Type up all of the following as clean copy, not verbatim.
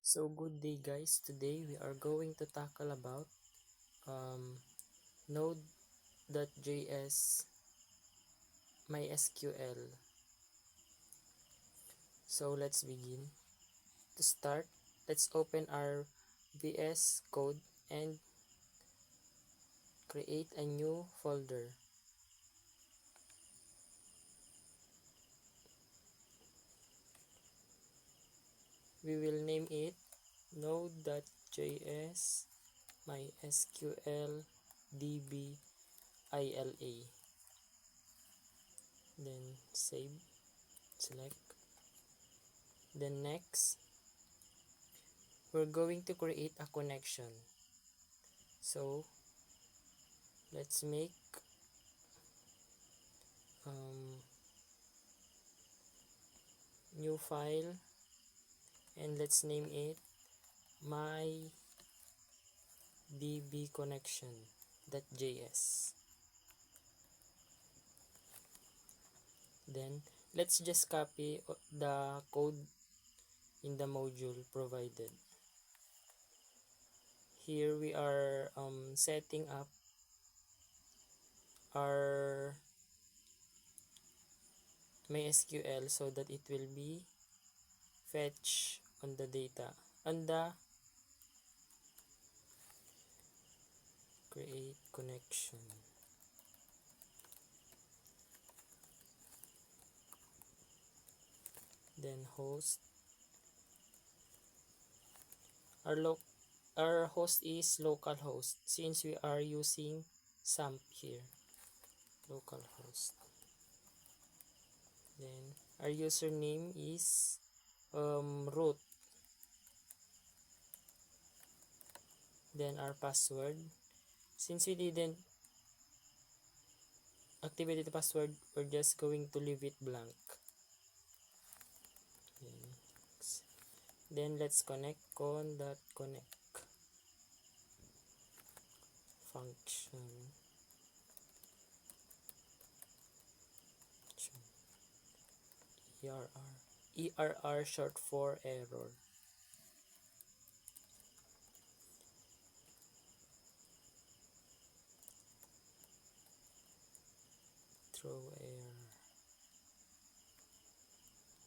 So good day guys, today we are going to tackle about Node.js MySQL. So let's begin. To start, let's open our VS Code and create a new folder. We will name it Node.js MySQL DB ILA. Then save, select. Then next, we're going to create a connection. So let's make new file and let's name it my dbconnection.js. Then let's just copy the code in the module provided. Here we are setting up our MySQL so that it will be fetch on the data on the create connection. Then host, our host is localhost since we are using SAMP here, localhost. Then our username is root. Then our password, since we didn't activate the password, we're just going to leave it blank. Then let's connect con.connect function err short for error. Throw error.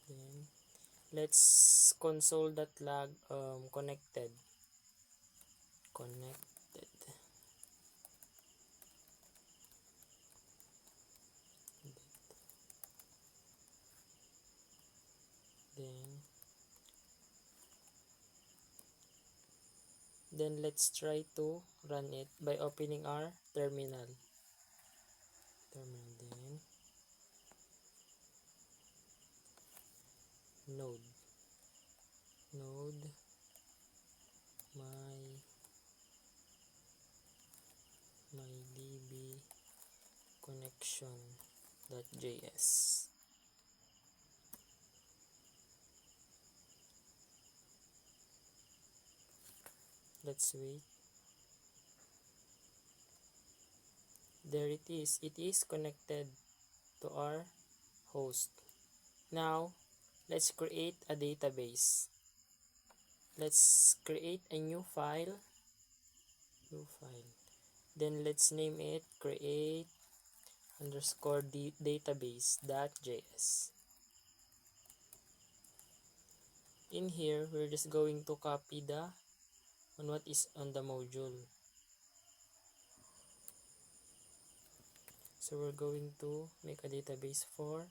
Then let's console.log connected. Then let's try to run it by opening our terminal. Then node my db connection.js. Let's wait. There it is. It is connected to our host. Now let's create a database. Let's create a new file. Then let's name it create_database.js. In here, we're just going to copy what is on the module. So we're going to make a database for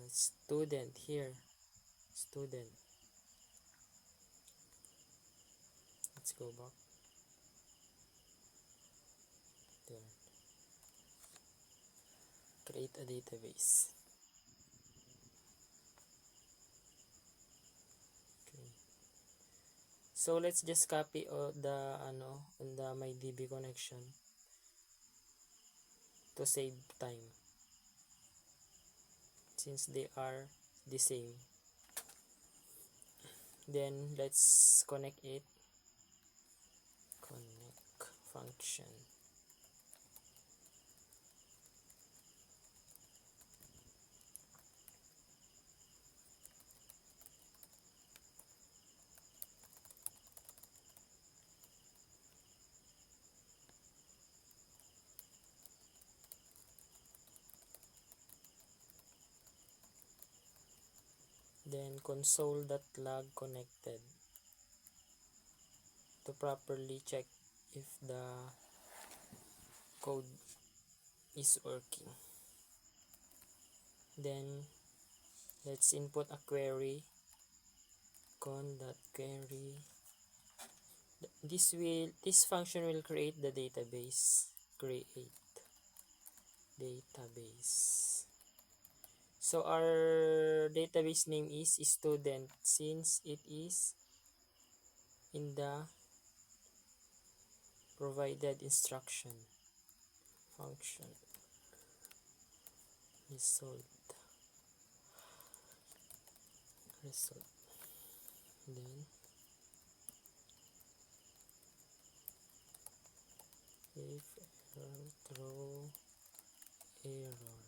student here. Student. Let's go back. There. Create a database. Okay. So let's just copy the my DB connection to save time since they are the same. Then let's connect it. Connect function. then console.log connected to properly check if the code is working. Then let's input a query, con.query. This function will create the database. Create database. So our database name is student since it is in the provided instruction. Function result. Then if error, throw error.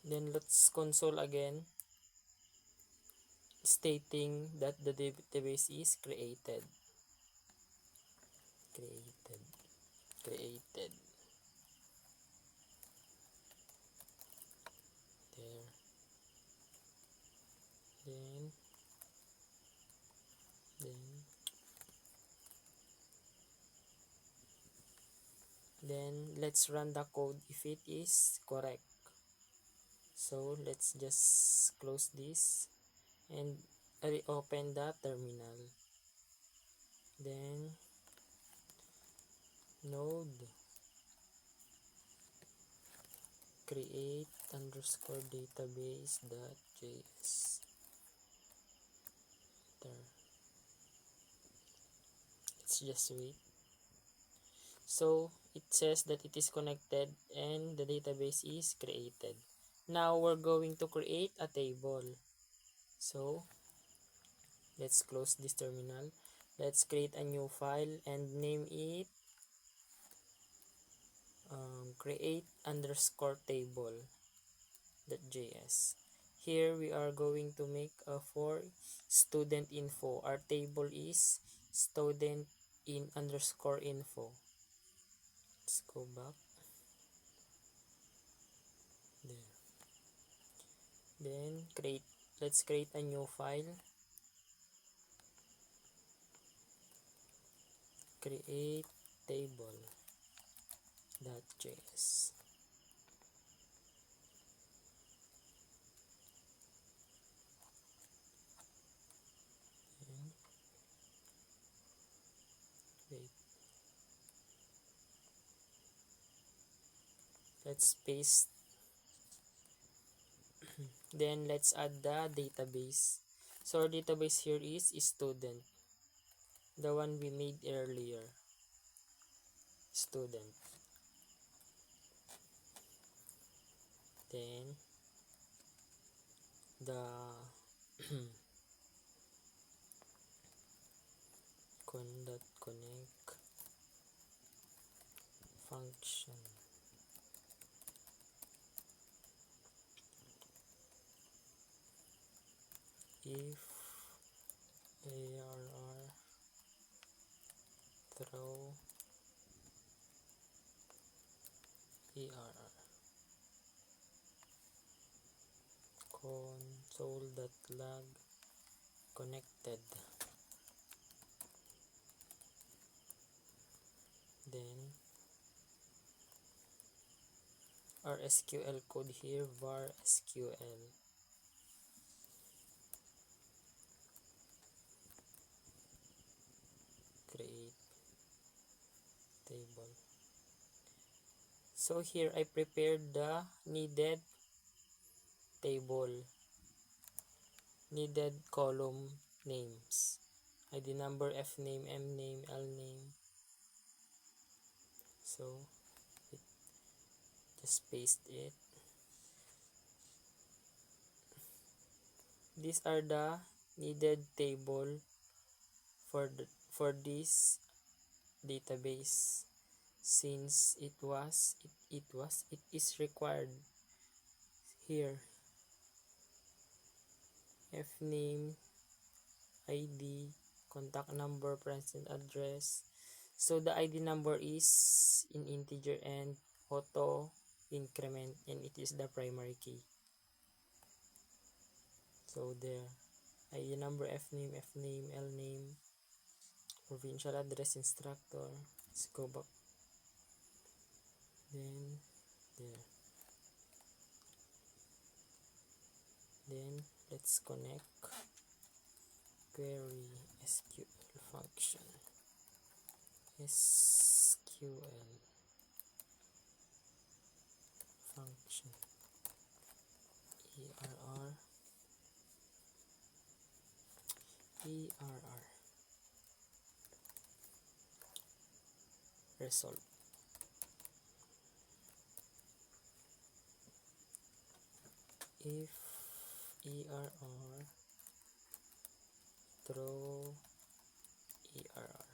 Then let's console again, stating that the database is created. Created. There. Then let's run the code if it is correct. So let's just close this and reopen the terminal. Then node create underscore database.js. Let's just wait. So it says that it is connected and the database is created. Now we're going to create a table. So let's close this terminal. Let's create a new file and name it create underscore table.js. Here we are going to make a for student info. Our table is student in underscore info. Let's go back. There. Then let's create a new file. Create table.js. Wait. Let's paste. Then let's add the database. So our database here is student, the one we made earlier. Student. Then the con.connect function. If ARR throw ERR console.log connected. Then our SQL code here, var SQL. Create table. So here I prepared the needed table, needed column names, ID number, F name, M name, L name. So just paste it. These are the needed table for this database, since it is required here. F name, ID, contact number, present address. So the ID number is in integer and auto increment, and it is the primary key. So there, ID number, F name, L name, provincial address, instructor. Let's go back. Then there. Then let's connect query SQL function. SQL function ERR result. If ERR throw ERR,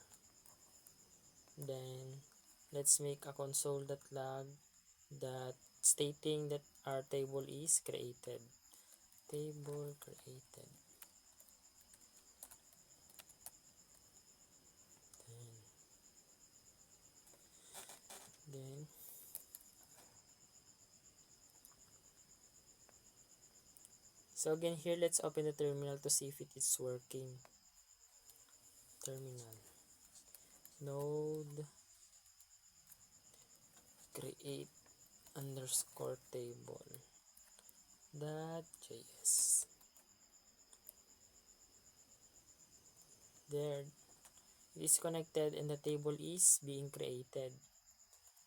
then let's make a console.log that stating that our table is created. Table created. Then so again here, let's open the terminal to see if it is working. Terminal node create underscore table .js. There, it is connected and the table is being created.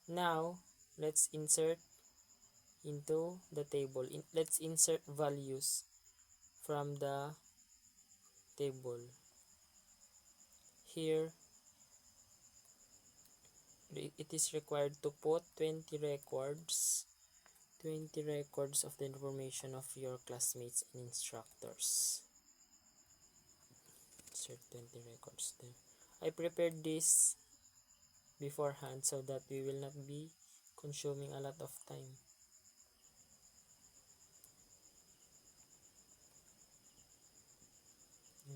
Now let's insert into the table. Let's insert values from the table. Here it is required to put 20 records of the information of your classmates and instructors. Insert 20 records there. I prepared this beforehand so that we will not be consuming a lot of time.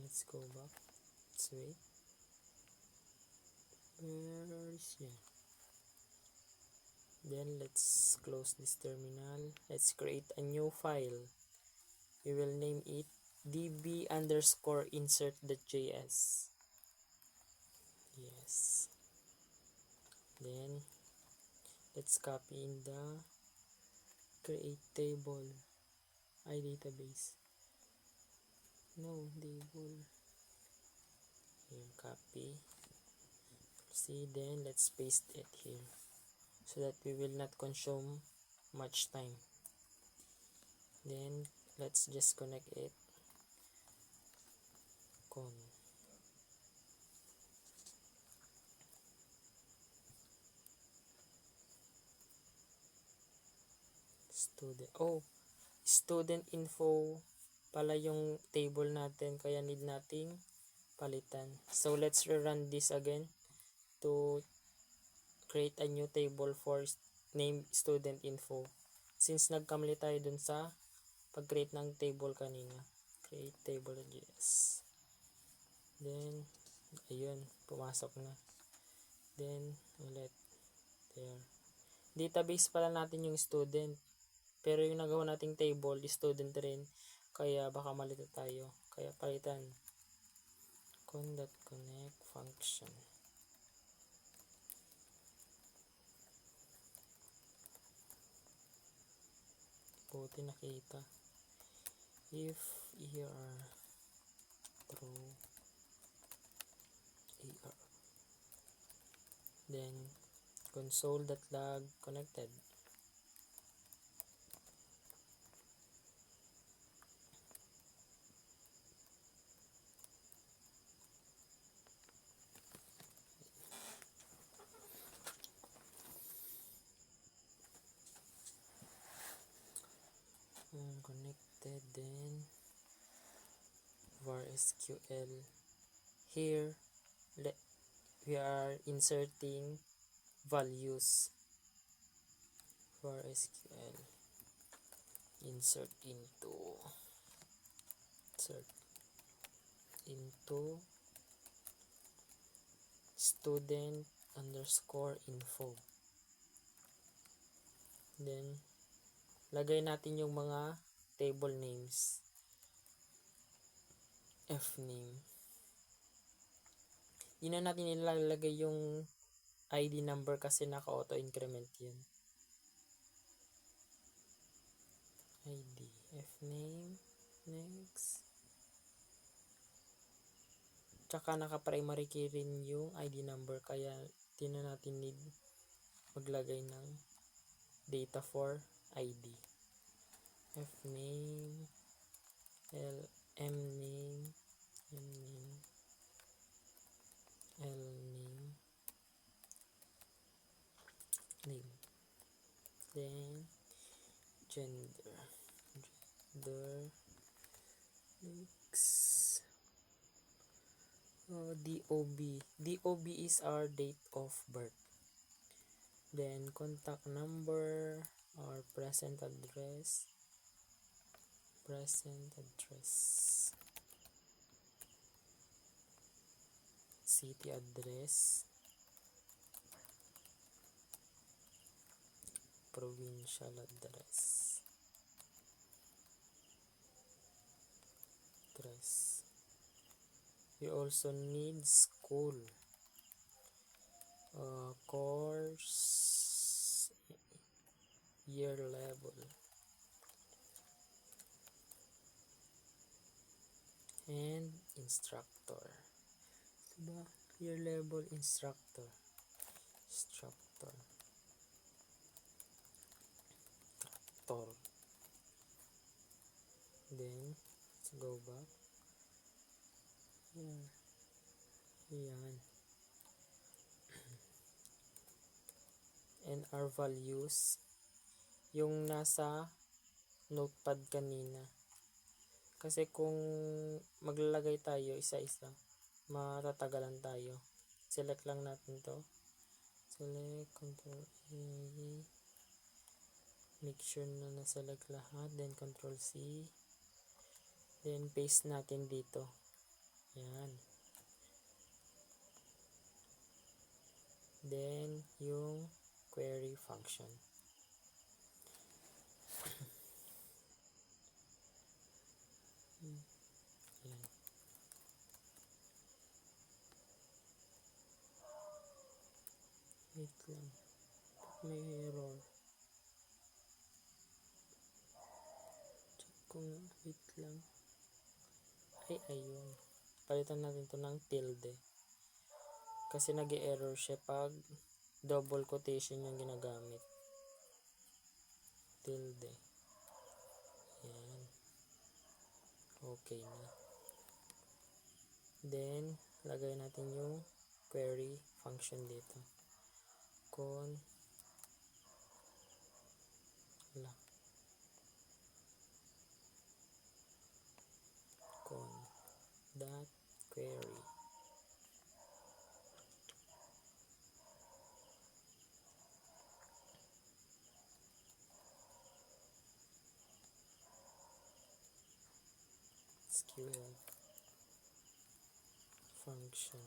Let's go back. Let's wait. Where is here? Then let's close this terminal. Let's create a new file. We will name it db_insert.js. Yes. Then let's copy in the create table iDatabase. No, table. Here, copy. See, then let's paste it here so that we will not consume much time. Then let's just connect it. Student info pala yung table natin, kaya need nating palitan. So let's rerun this again to create a new table for name student info, since nagkamali tayo dun sa pag-create ng table kanina. Create table.js. Then ayun, pumasok na. Then ulit there. Database pala natin yung student, pero yung nagawa nating table is student rin, kaya baka malito tayo, kaya palitan. Con.connect function. Buti nakita. If ER throw ER, then console.log connected. Connected. Then var SQL. Here we are inserting values. var SQL insert into student underscore info. Then lagay natin yung mga table names. fname. Di na natin ilalagay yung ID number kasi naka-auto increment yun. ID, fname, next. Tsaka naka-primary key rin yung ID number kaya di na natin need maglagay ng data for ID. Fname, mname, mname, lname, name. Then gender, next. DOB is our date of birth. Then contact number, our present address, city address, provincial address. We also need school, course, year level, and instructor. Diba? Year level, instructor. Then let's go back here. Yan. And our values yung nasa notepad kanina, kasi kung maglalagay tayo isa-isa matatagalan tayo. Select lang natin to, select, Ctrl A, make sure na naselect lahat, then Ctrl C, then paste natin dito. Yan. Then yung query function. Yan. Wait lang, may error. Check kung wait lang. Ayun. Palitan natin to ng tilde. Kasi nag-error siya pag double quotation yung ginagamit. Tilde. Yan. Okay na. Then, lagay natin yung query function dito. Dot query. SQL function.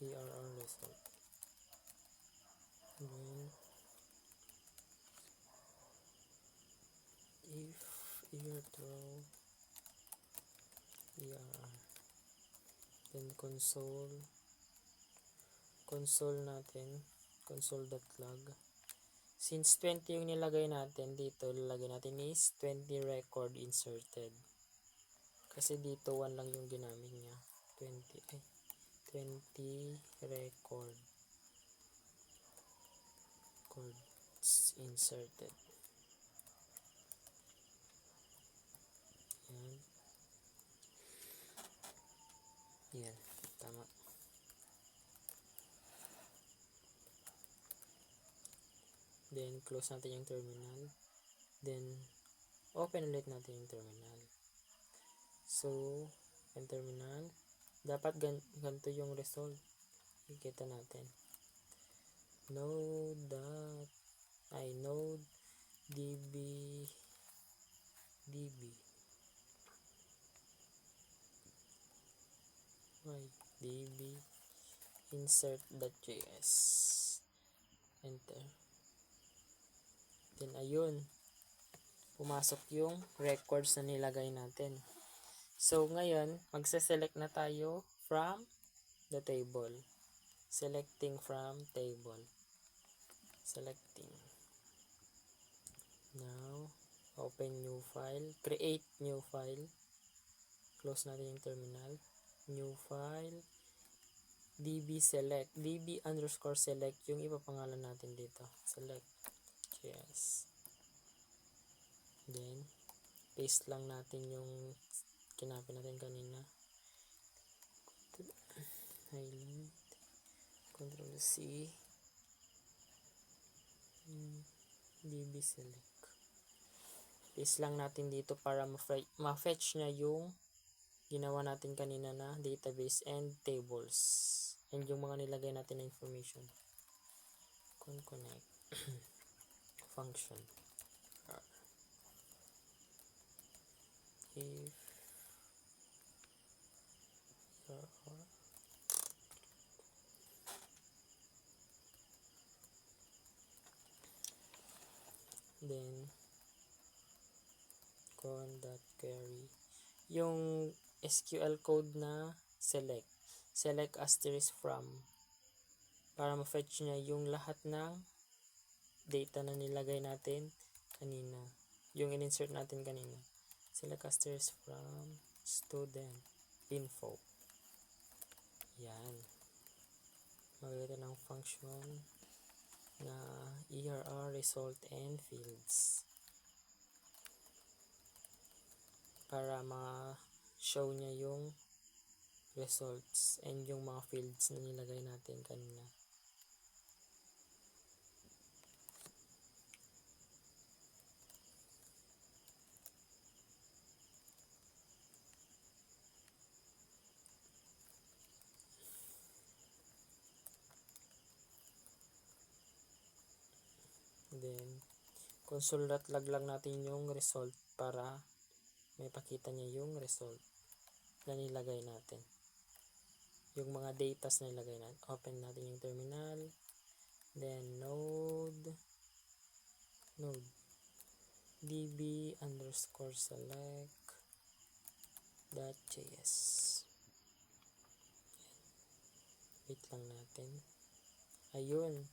ERR result. Then if year throw ERR, then console natin, console.log. Since 20 yung nilagay natin dito, lalagay natin is 20 record inserted. Kasi dito 1 lang yung ginamit niya. 20 records inserted. Yan, tama. Then close natin yung terminal. Then open ulit natin yung terminal. So, yung terminal, dapat ganito yung result. Ikita natin. Node db insert.js. Enter. Then ayun, pumasok yung records na nilagay natin. So, ngayon, magse-select na tayo from the table. Selecting from table. Selecting. Now, open new file. Create new file. Close natin yung terminal. New file. db select. db_select yung ipapangalan natin dito. Select. Yes. Then, paste lang natin yung kinapin natin kanina. Highlight. Control C. db select. Paste lang natin dito para ma-fetch niya yung ginawa natin kanina na database and tables. And yung mga nilagay natin na information. Connect. Function. If then con.query yung SQL code na select asterisk from para ma-fetch niya yung lahat ng data na nilagay natin kanina, yung in-insert natin kanina. Select asterisk from student info. Yan, magaganda ng function na ERR result and fields para ma-show niya yung results and yung mga fields na nilagay natin kanina. Then, console.log lang natin yung result para may pakita niya yung result na nilagay natin. Yung mga datas na nilagay natin. Open natin yung terminal. Then, node db_select.js. Wait lang natin. Ayun.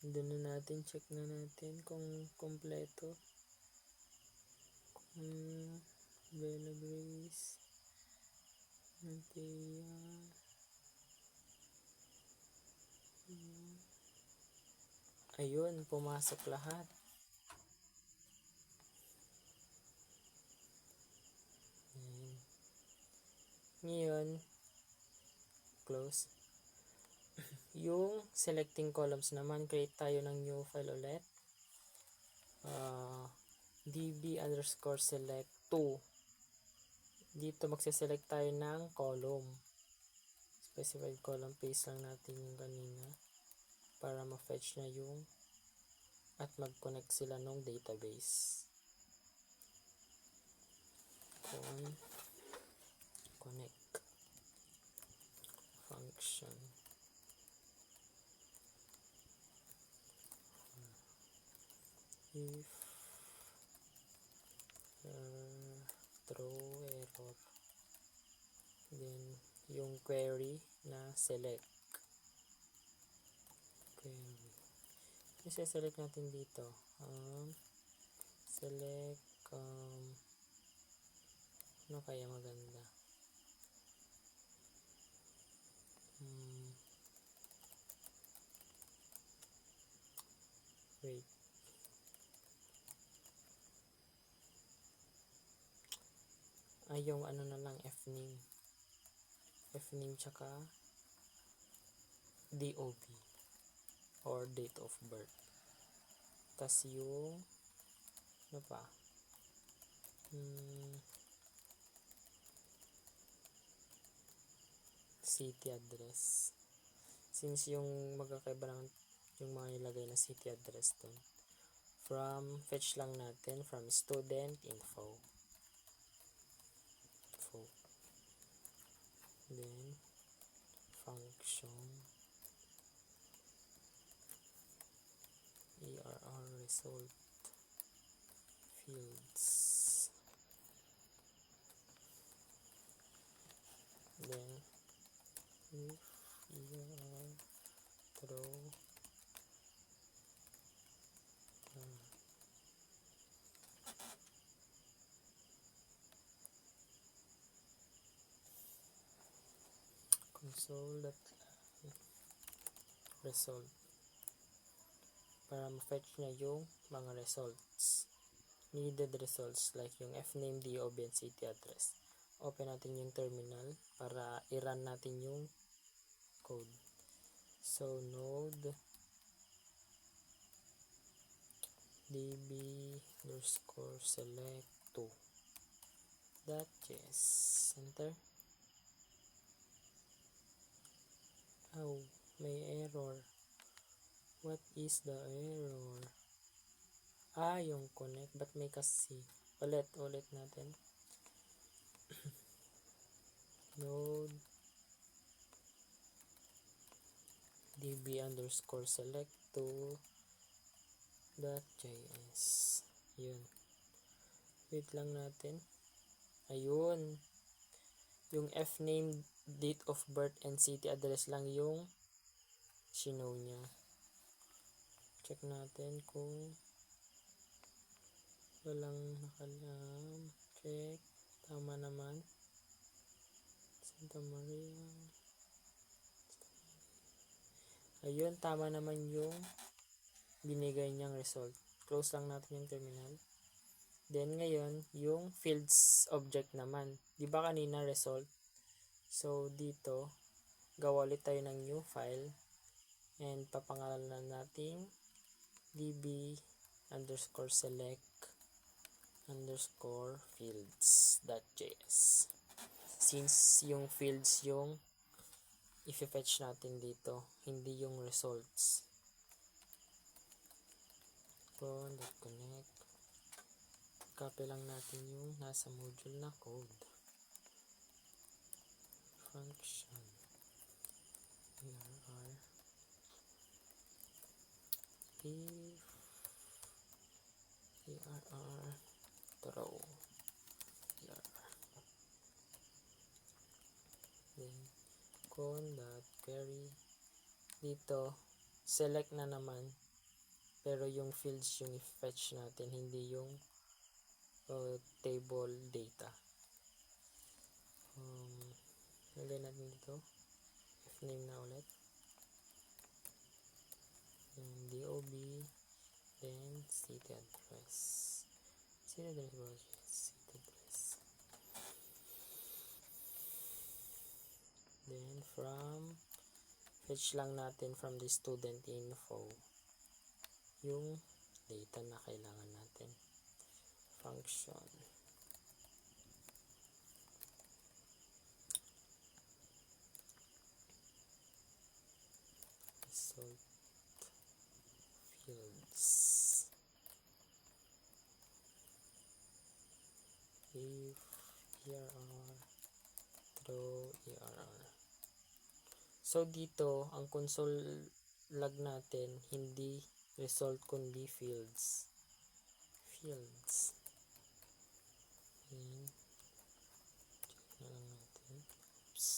Doon na natin, check na natin kung kompleto. Bella Grace. Ayun, pumasok lahat. Ayun. Ngayon, close. Yung selecting columns naman, create tayo ng new file ulit. db_select 2. Dito magse-select tayo ng column. Specified column, paste lang natin yung kanina para ma-fetch na yung at mag-connect sila ng database. Connect function. If throw error, then yung query na select query, i-select natin dito select ano kaya maganda, wait, yung ano na lang, fname tsaka DOB or date of birth, tas yung ano pa, city address, since yung magkakaiba naman yung mga nilagay na city address dun. Fetch lang natin from student info. Then function ERR result fields. Then if you are throw console.result para ma-fetch na yung mga results, needed results like yung fname, DOB, and city address. Open natin yung terminal para i-run natin yung code. So node db_select2.js, enter. Oh, may error. What is the error? Yung connect. Ba't may kasi? Ulit natin. Node db_select2.js. Yun. Wait lang natin. Ayun. Yung fname, date of birth, and city address lang yung sinow niya. Check natin kung walang nakalam. Check. Tama naman. Santa Maria. Ayun, tama naman yung binigay niyang result. Close lang natin yung terminal. Then ngayon, yung fields object naman. Di ba kanina result? So dito, gawa ulit tayo ng new file. And papangalanan natin db_select_fields.js. Since yung fields yung i-fetch natin dito, hindi yung results. Connect. Copy lang natin yung nasa module na code. Function err if err throw error. Then con.query dito select na naman, pero yung fields yung i-fetch natin, hindi yung table data. Lagay natin dito fname na ulit, yung DOB, then city address. Then from fetch lang natin from the student info yung data na kailangan natin. Function result fields if err throw error. So dito ang console log natin hindi result kundi fields. Check na lang natin. Oops.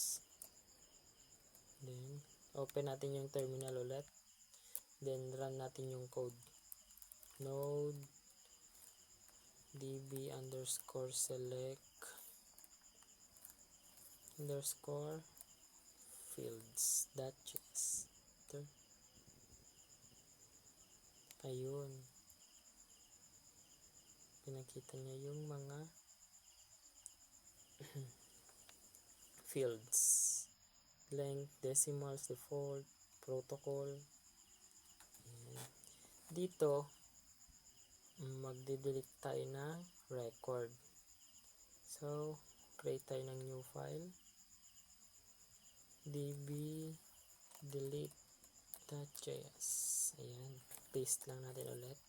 Then open natin yung terminal ulit. Then run natin yung code. Node db_select_fields.js. Ayun. Pinakita niya yung mga fields. Length, decimals, default, protocol. Ayan. Dito, magde-delete tayo ng record. So, create tayo ng new file. db_delete.js. Ayan. Paste lang natin ulit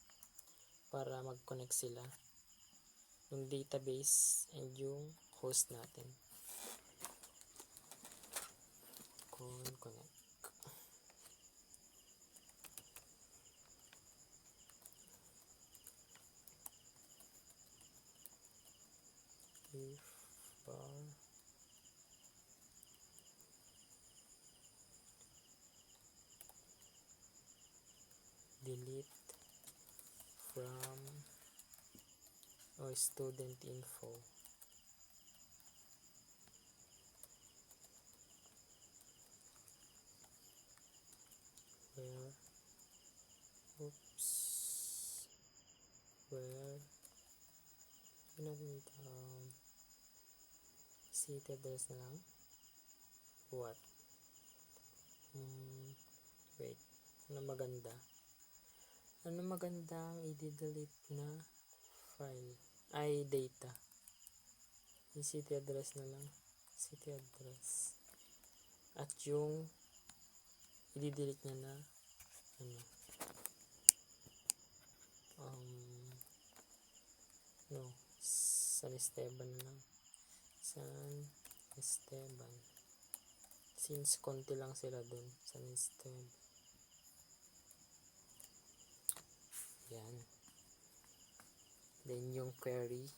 para mag-connect sila. Yung database and yung host natin. Connect. if bar delete from student info where natin ito city address na lang what wait ano magandang i-delete na file ay data yung city address na lang city address at yung i-delete niya na San Esteban na lang San Esteban since konti lang sila dun San Esteban yan then yung query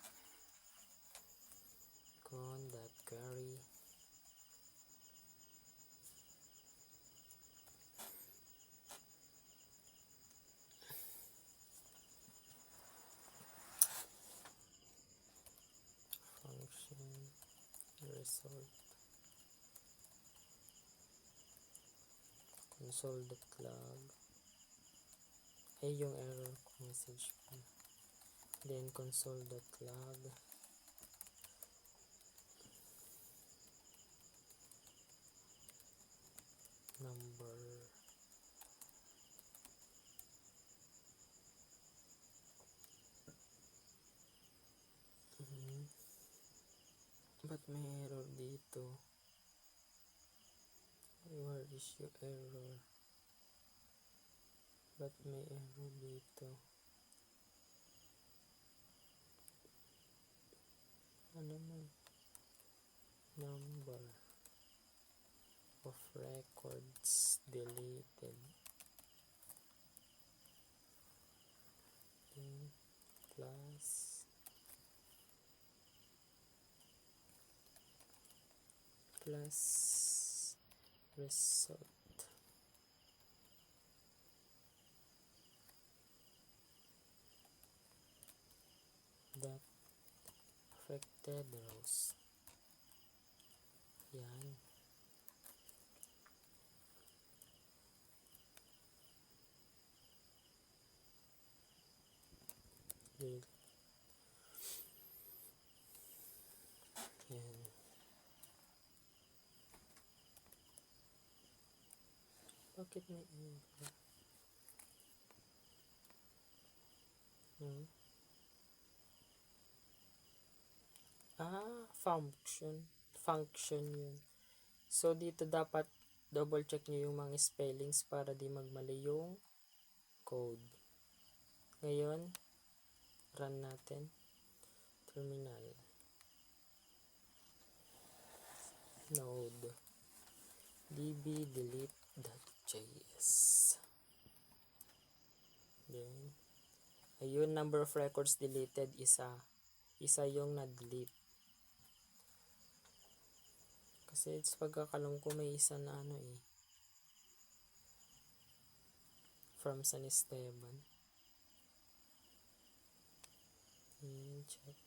con.query function result console.log ay yung error message then console.log number ba't may error dito where is your error ba't may error dito ano man number of records deleted plus result that affected rows yan yan bakit may error function yun so dito dapat double check nyo yung mga spellings para di magmali yung code ngayon run natin terminal node db delete.js then ayun number of records deleted isa yung na-delete kasi sa pagkakalam ko may isa na from San Esteban check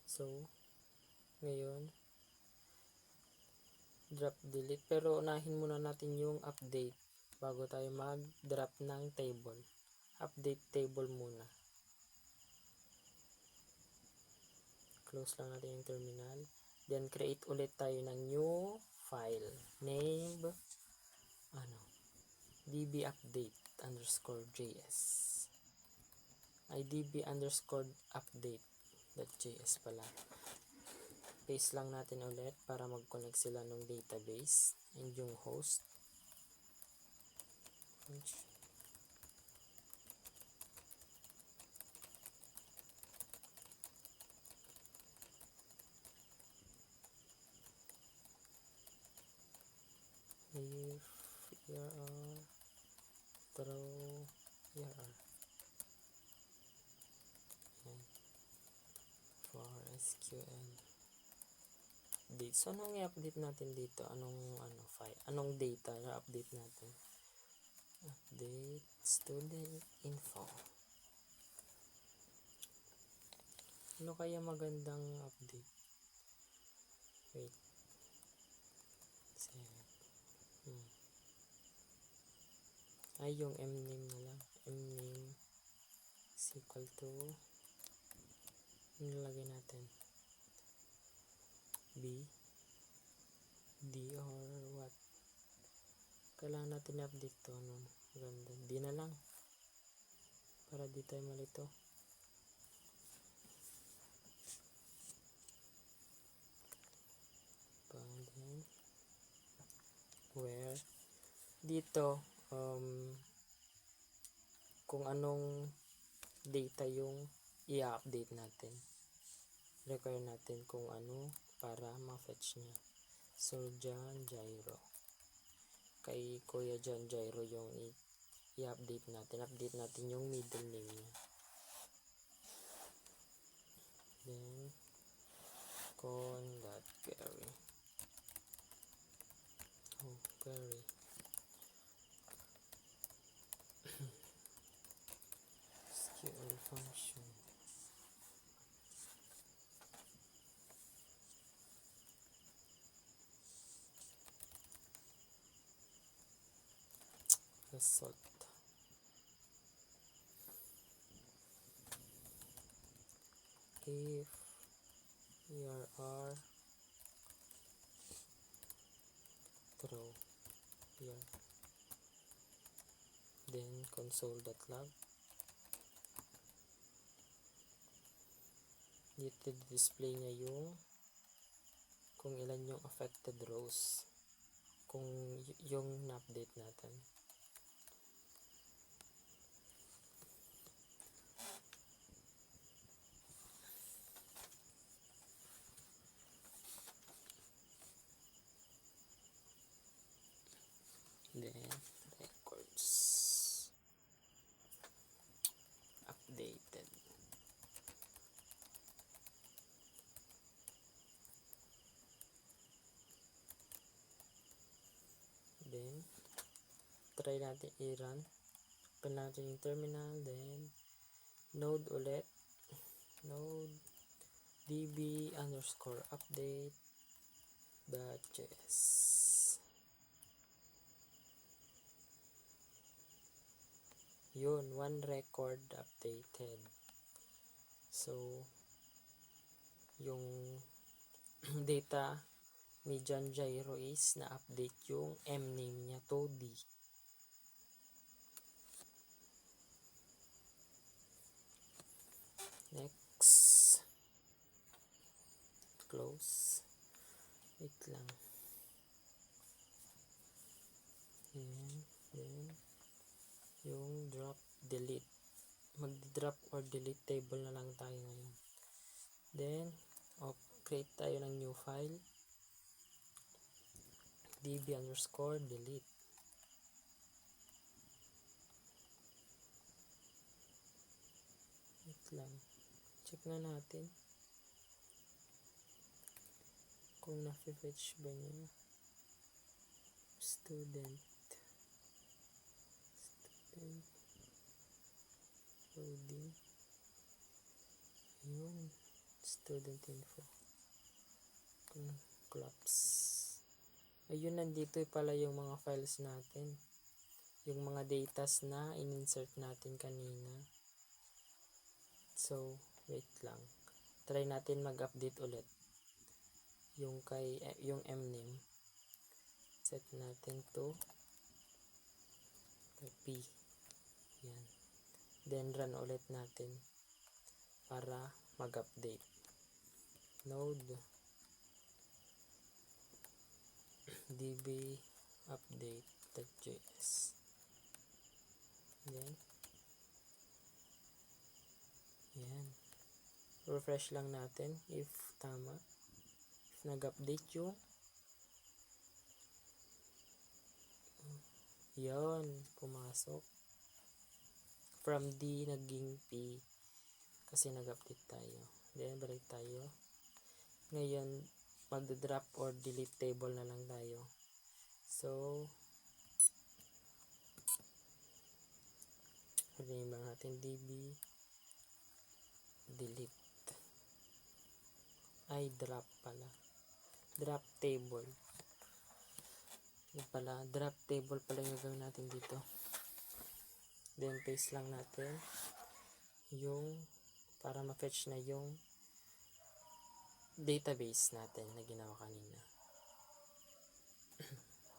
so ngayon drop delete pero unahin muna natin yung update bago tayo mag drop ng table update table muna close lang natin yung terminal then create ulit tayo ng new file name db_update_js ay db_update.js pala paste lang natin ulit para mag-connect sila ng database and yung host if error throw error SQL update. So, anong i-update natin dito? Anong file? Anong data na update natin? Update student info. Ano kaya magandang update? Wait. Ay, yung mname na lang. Mname is equal to, nilagay natin B, D, or what? Kailangan natin i-update to. Ano? Ganda. D na lang. Para di tayo malito. Then, where? Dito, kung anong data yung i-update natin. Require natin kung ano para ma-fetch niya. So, John Jairo. Kay Kuya John Jairo yung i-update natin. Update natin yung middle name niya. Then, con.query. Oh, query. SQL function. Result. If ERR throw here, then console.log. Dito display niya yung kung ilan yung affected rows, kung yung na-update natin. Then records updated. Then try natin i-run. Open natin yung terminal. Then node ulit. Node db_update.js. Yun, one record updated. So, yung data ni John Jairo is na-update yung mname niya to D. Next. Close. Wait lang. Then, yung drop, delete. Mag-drop or delete table na lang tayo ngayon. Then, create tayo ng new file. db_delete. Wait lang. Check na natin kung na-fetch ba niya. Student loading. Yung student info. Collapse. Ayun, nandito pala yung mga files natin. Yung mga datas na in-insert natin kanina. So, wait lang. Try natin mag-update ulit. Yung mname. Set natin to P. Yan. Then, run ulit natin para mag-update. Node db_update.js. Then, yan. Refresh lang natin if tama. If nag-update yung yan, pumasok. From D naging P kasi nag-update tayo. Then, balik tayo. Ngayon, mag-drop or delete table na lang tayo. So, rename lang natin db delete. Ay, drop pala. Drop table. Yun pala, drop table pala yung gagawin natin dito. Then, paste lang natin yung para ma-fetch na yung database natin na ginawa kanina.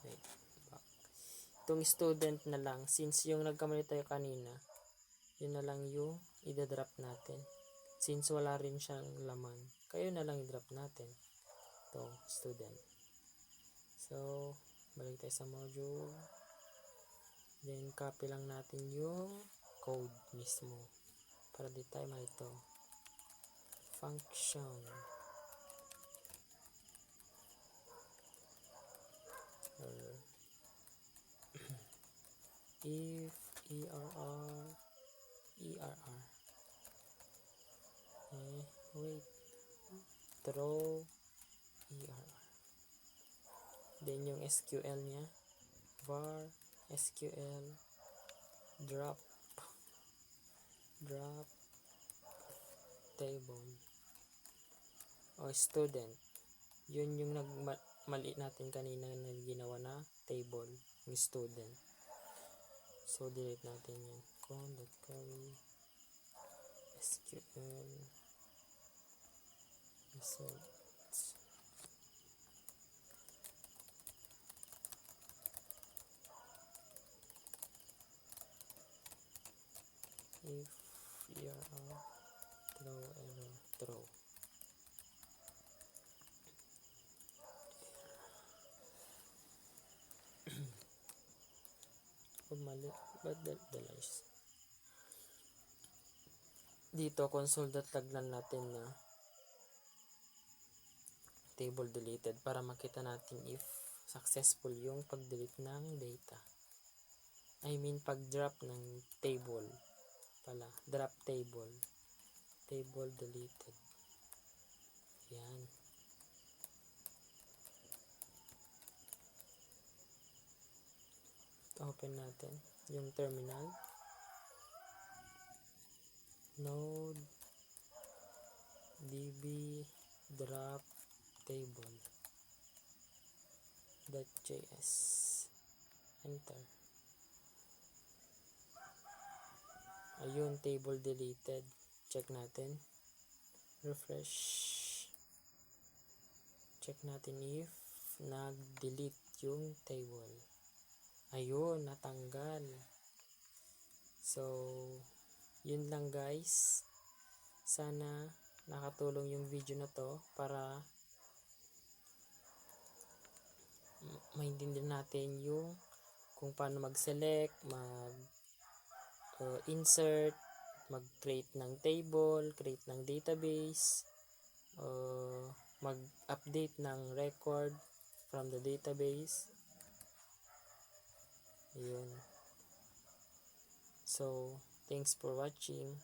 Wait, back. Itong student na lang, since yung nagkamali tayo kanina, yun na lang yung i-drop natin. Since wala rin siyang laman, kayo na lang i-drop natin. Ito, student. So, balik tayo sa module. Then, copy lang natin yung code mismo. Para di tayo malito. Function. If err wait, throw err. Then yung SQL nya, var SQL drop table o student. Yun yung mali natin kanina na ginawa na table, yung student. So, delete natin yun. Con.query SQL results. If err throw error throw. Mali, but delays. Dito, console.log lang natin na table deleted para makita natin if successful yung pag-delete ng data. I mean, pag-drop ng table pala. Drop table. Table deleted. Yan. Open natin yung terminal. Node db drop table .js. Enter. Ayun, table deleted. Check natin. Refresh. Check natin if nag-delete yung table. Ayun, natanggal. So, yun lang guys. Sana nakatulong yung video na to para maintindihan natin yung kung paano mag-select, insert, mag-create ng table, create ng database, mag-update ng record from the database. Yun. So, thanks for watching.